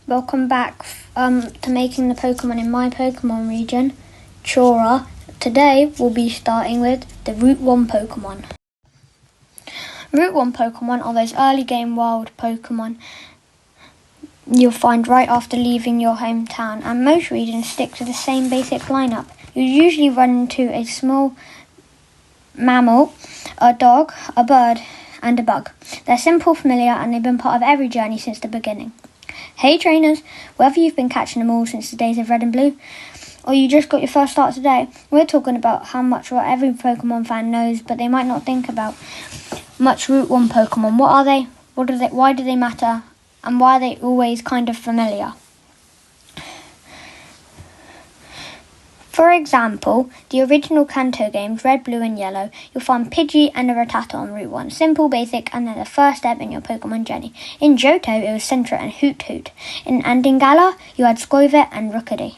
Welcome back to making the Pokemon in my Pokemon region, Chora. Today we'll be starting with the Route 1 Pokemon. Route 1 Pokemon are those early game wild Pokemon you'll find right after leaving your hometown, and most regions stick to the same basic lineup. You usually run into a small mammal, a dog, a bird, and a bug. They're simple, familiar, and they've been part of every journey since the beginning. Hey trainers, whether you've been catching them all since the days of Red and Blue, or you just got your first start today, we're talking about how much what every Pokemon fan knows, but they might not think about much Route 1 Pokemon. What are they? Why do they matter? And why are they always kind of familiar? For example, the original Kanto games, Red, Blue and Yellow, you'll find Pidgey and a Rattata on Route 1. Simple, basic, and they're the first step in your Pokemon journey. In Johto, it was Centra and Hoot Hoot. In Galar, you had Squivit and Rookidee.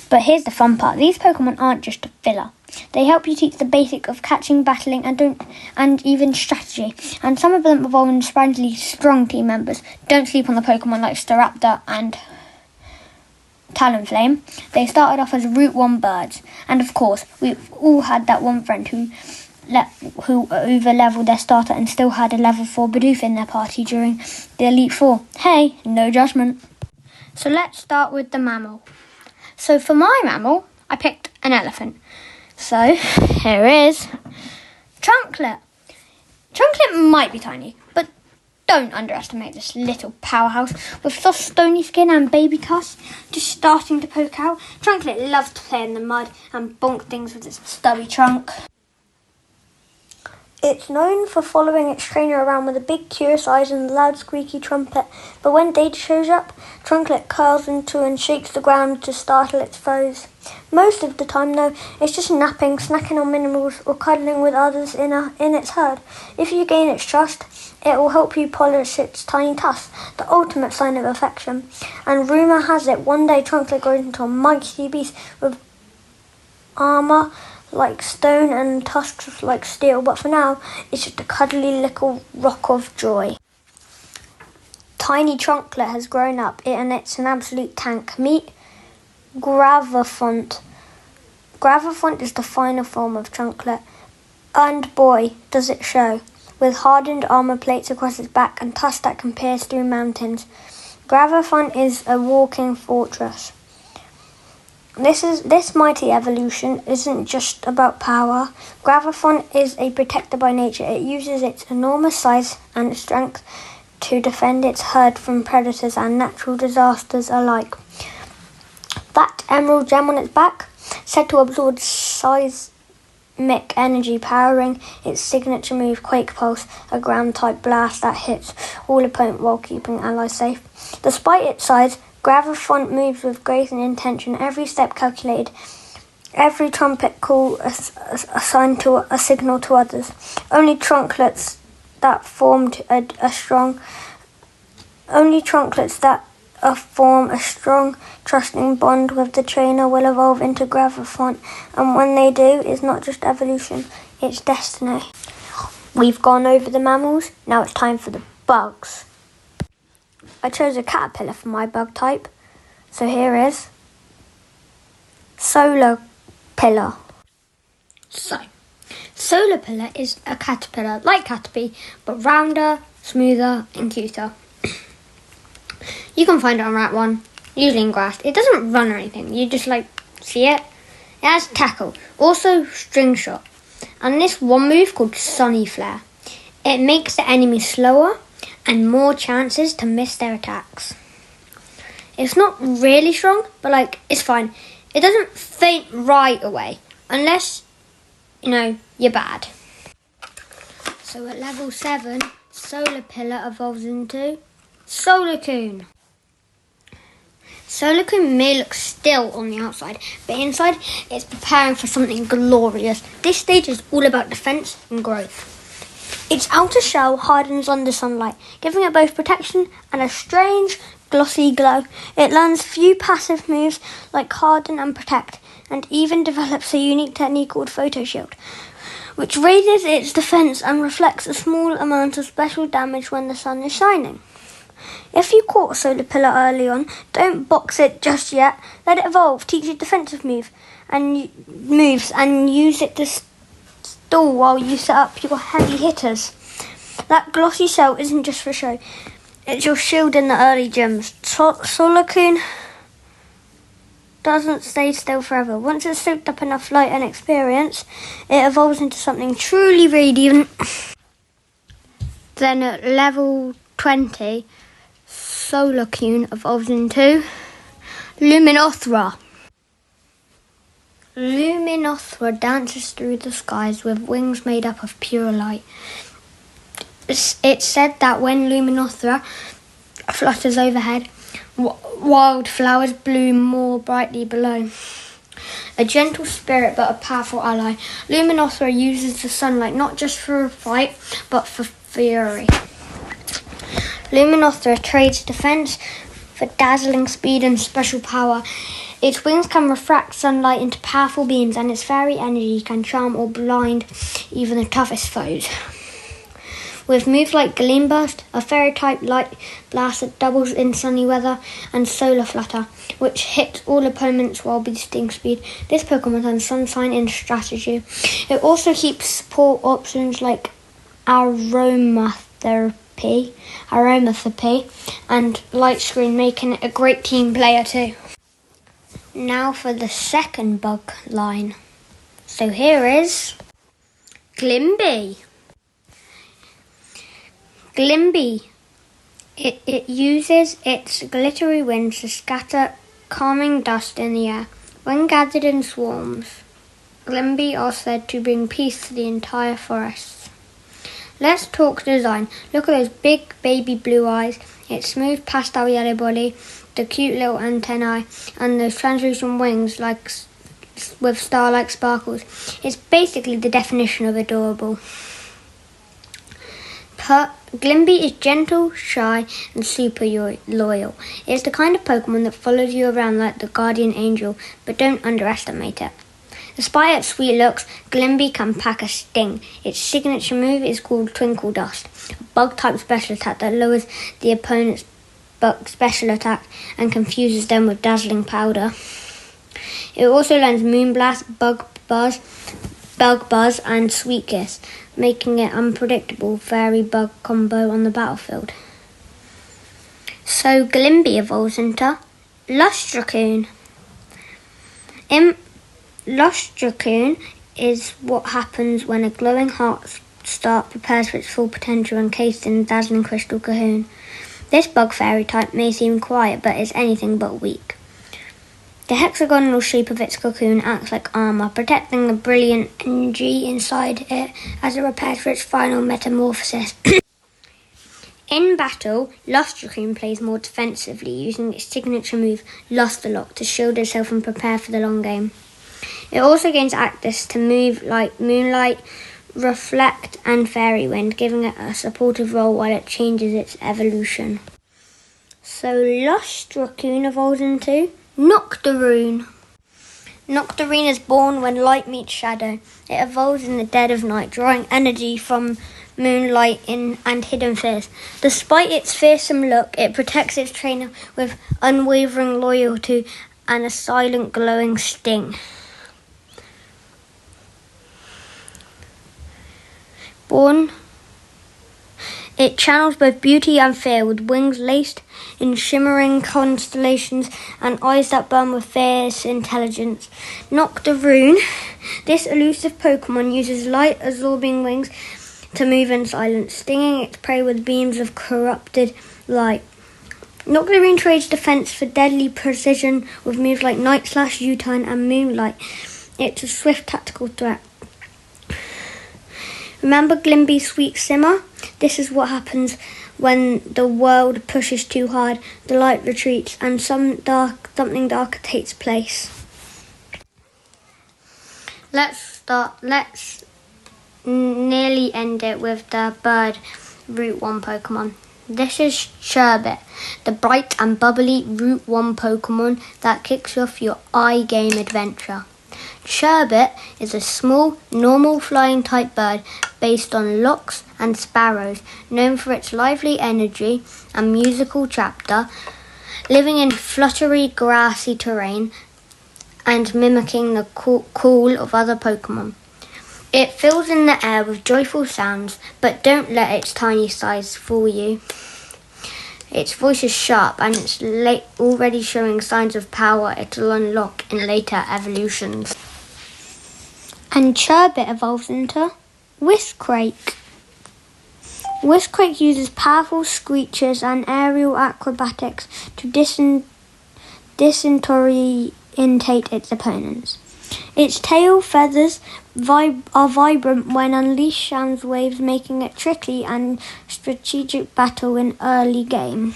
But here's the fun part. These Pokemon aren't just a filler. They help you teach the basic of catching, battling, and even strategy. And some of them evolve into surprisingly strong team members. Don't sleep on the Pokemon like Staraptor and Talonflame. They started off as Route 1 birds, and of course we've all had that one friend who over-leveled their starter and still had a level 4 Bidoof in their party during the Elite Four. Hey, no judgment. So let's start with the mammal. So for my mammal, I picked an elephant. So here is Trunklet. Trunklet might be tiny, but don't underestimate this little powerhouse with soft stony skin and baby tusks just starting to poke out. Trunklet loves to play in the mud and bonk things with its stubby trunk. It's known for following its trainer around with a big curious eyes and a loud squeaky trumpet, but when danger shows up, Trunklet curls into and shakes the ground to startle its foes. Most of the time though, it's just napping, snacking on minerals or cuddling with others in its herd. If you gain its trust, it will help you polish its tiny tusks, the ultimate sign of affection. And rumour has it one day Trunklet grows into a mighty beast with armour like stone and tusks like steel, but for now, it's just a cuddly little rock of joy. Tiny Trunklet has grown up, and it's an absolute tank. Meet Gravafont. Gravafont is the final form of Trunklet, and boy, does it show. With hardened armour plates across its back and tusks that can pierce through mountains. Gravafont is a walking fortress. This mighty evolution isn't just about power. Gravafont is a protector by nature. It uses its enormous size and strength to defend its herd from predators and natural disasters alike. That emerald gem on its back, said to absorb seismic energy, powering its signature move, Quake Pulse, a ground-type blast that hits all opponents while keeping allies safe. Despite its size, Gravafont moves with grace and intention, every step calculated, every trumpet call assigned to a signal to others. Only Trunklets that form a strong, trusting bond with the trainer will evolve into Gravafont, and when they do, it's not just evolution, it's destiny. We've gone over the mammals, now it's time for the bugs. I chose a caterpillar for my bug type, so here is Solar Pillar. So, Solar Pillar is a caterpillar like Caterpie, but rounder, smoother and cuter. You can find it on Route 1, usually in grass. It doesn't run or anything, you just see it. It has tackle, also string shot, and this one move called Sunny Flare. It makes the enemy slower and more chances to miss their attacks. It's not really strong, but it's fine. It doesn't faint right away, unless, you're bad. So at level 7, Solar Pillar evolves into Solarcoon. Solarcoon may look still on the outside, but inside it's preparing for something glorious. This stage is all about defense and growth. Its outer shell hardens under sunlight, giving it both protection and a strange, glossy glow. It learns few passive moves like Harden and Protect, and even develops a unique technique called Photo Shield, which raises its defense and reflects a small amount of special damage when the sun is shining. If you caught a solar pillar early on, don't box it just yet. Let it evolve, teach it defensive moves and use it to stall while you set up your heavy hitters. That glossy shell isn't just for show. It's your shield in the early gyms. Solakun doesn't stay still forever. Once it's soaked up enough light and experience, it evolves into something truly radiant. Then at level 20, Solakun evolves into Luminothra. Luminothra dances through the skies with wings made up of pure light. It's said that when Luminothra flutters overhead, wildflowers bloom more brightly below. A gentle spirit but a powerful ally, Luminothra uses the sunlight not just for a fight but for fury. Luminothra trades defense for dazzling speed and special power. Its wings can refract sunlight into powerful beams, and its fairy energy can charm or blind even the toughest foes. With moves like Gleam Burst, a fairy-type light blast that doubles in sunny weather, and Solar Flutter, which hits all opponents while boosting speed, this Pokemon has Sunshine in strategy. It also keeps support options like Aromatherapy and Light Screen, making it a great team player too. Now for the second bug line. So here is Glimby. Glimby. It uses its glittery wings to scatter calming dust in the air. When gathered in swarms, Glimby are said to bring peace to the entire forest. Let's talk design. Look at those big baby blue eyes, its smooth pastel yellow body, the cute little antennae, and those translucent wings with star-like sparkles. It's basically the definition of adorable. Glimby is gentle, shy, and super loyal. It's the kind of Pokemon that follows you around like the guardian angel, but don't underestimate it. Despite its sweet looks, Glimby can pack a sting. Its signature move is called Twinkle Dust, a bug-type special attack that lowers the opponent's bug special attack and confuses them with dazzling powder. It also learns Moonblast, Bug Buzz, and Sweet Kiss, making it unpredictable fairy-bug combo on the battlefield. So Glimby evolves into Lustracoon. Lustracoon is what happens when a glowing heart star prepares for its full potential encased in a dazzling crystal cocoon. This bug fairy type may seem quiet, but is anything but weak. The hexagonal shape of its cocoon acts like armour, protecting the brilliant energy inside it as it prepares for its final metamorphosis. In battle, Lustracoon plays more defensively, using its signature move, Lusterlock, to shield itself and prepare for the long game. It also gains access to moves like Moonlight, Reflect, and Fairy Wind, giving it a supportive role while it changes its evolution. So Lustracoon evolves into Noctarune. Noctarune is born when light meets shadow. It evolves in the dead of night, drawing energy from moonlight and hidden fears. Despite its fearsome look, it protects its trainer with unwavering loyalty and a silent glowing sting. It channels both beauty and fear, with wings laced in shimmering constellations and eyes that burn with fierce intelligence. Noctarune, this elusive Pokemon, uses light-absorbing wings to move in silence, stinging its prey with beams of corrupted light. Noctarune trades defense for deadly precision with moves like Night Slash, U-Turn, and Moonlight. It's a swift tactical threat. Remember Glimby's sweet simmer? This is what happens when the world pushes too hard, the light retreats, and something darker takes place. Let's nearly end it with the bird Route 1 Pokemon. This is Sherbet, the bright and bubbly Route 1 Pokemon that kicks off your iGame adventure. Sherbet is a small, normal flying type bird based on lox and sparrows, known for its lively energy and musical chapter, living in fluttery, grassy terrain and mimicking the call of other Pokémon. It fills in the air with joyful sounds, but don't let its tiny size fool you. Its voice is sharp and it's already showing signs of power it'll unlock in later evolutions. And Sherbet evolves into Whisquake. Whisquake uses powerful screeches and aerial acrobatics to disorientate its opponents. Its tail feathers are vibrant when unleashed sound waves, making it tricky and strategic battle in early game.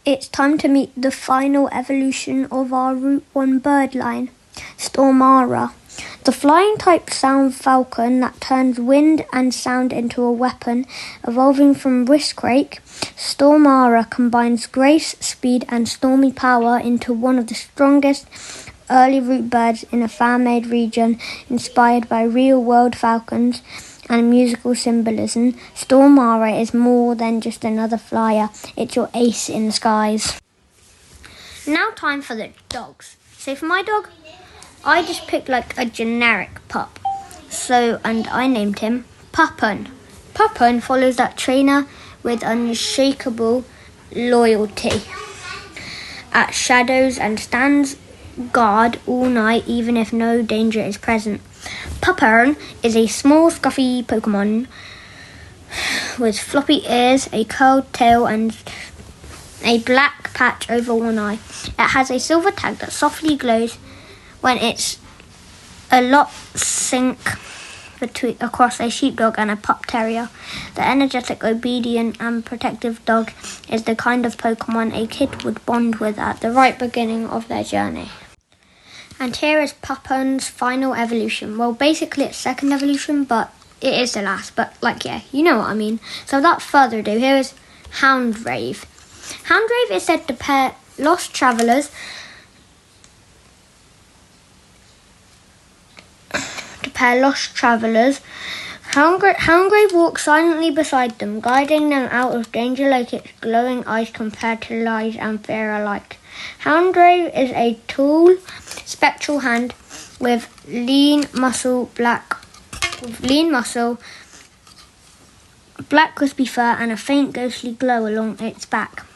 It's time to meet the final evolution of our Route 1 bird line, Stormara. The flying type sound falcon that turns wind and sound into a weapon, evolving from Whisquake, Stormara combines grace, speed and stormy power into one of the strongest early root birds in a fan-made region inspired by real-world falcons and musical symbolism. Stormara is more than just another flyer, it's your ace in the skies. Now time for the dogs. So for my dog, I just picked like a generic pup. And I named him Puppun. Puppun follows that trainer with unshakable loyalty at shadows and stands guard all night even if no danger is present. Puppun is a small scruffy Pokémon with floppy ears, a curled tail and a black patch over one eye. It has a silver tag that softly glows when it's a lot sync across a sheepdog and a pup terrier. The energetic, obedient and protective dog is the kind of Pokémon a kid would bond with at the right beginning of their journey. And here is Puppun's final evolution. Well, basically it's second evolution, but it is the last. But you know what I mean. So without further ado, here is Houndrave. Houndrave is said to pair lost travellers Houndrave walks silently beside them, guiding them out of danger like its glowing eyes compared to lies and fear alike. Houndrave is a tall, spectral hand with lean muscle, black crispy fur and a faint ghostly glow along its back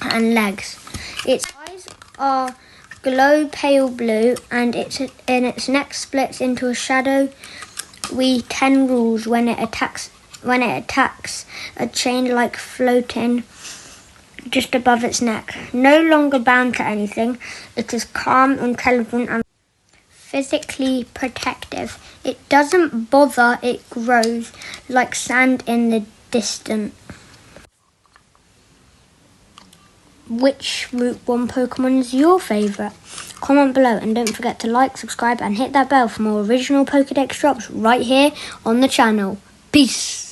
and legs. Its eyes are glow pale blue and its neck splits into a shadowy tendrils when it attacks a chain like floating just above its neck. No longer bound to anything, it is calm, intelligent and physically protective. It doesn't bother, it grows like sand in the distance. Which Route 1 Pokémon is your favourite? Comment below and don't forget to like, subscribe and hit that bell for more original Pokédex drops right here on the channel. Peace!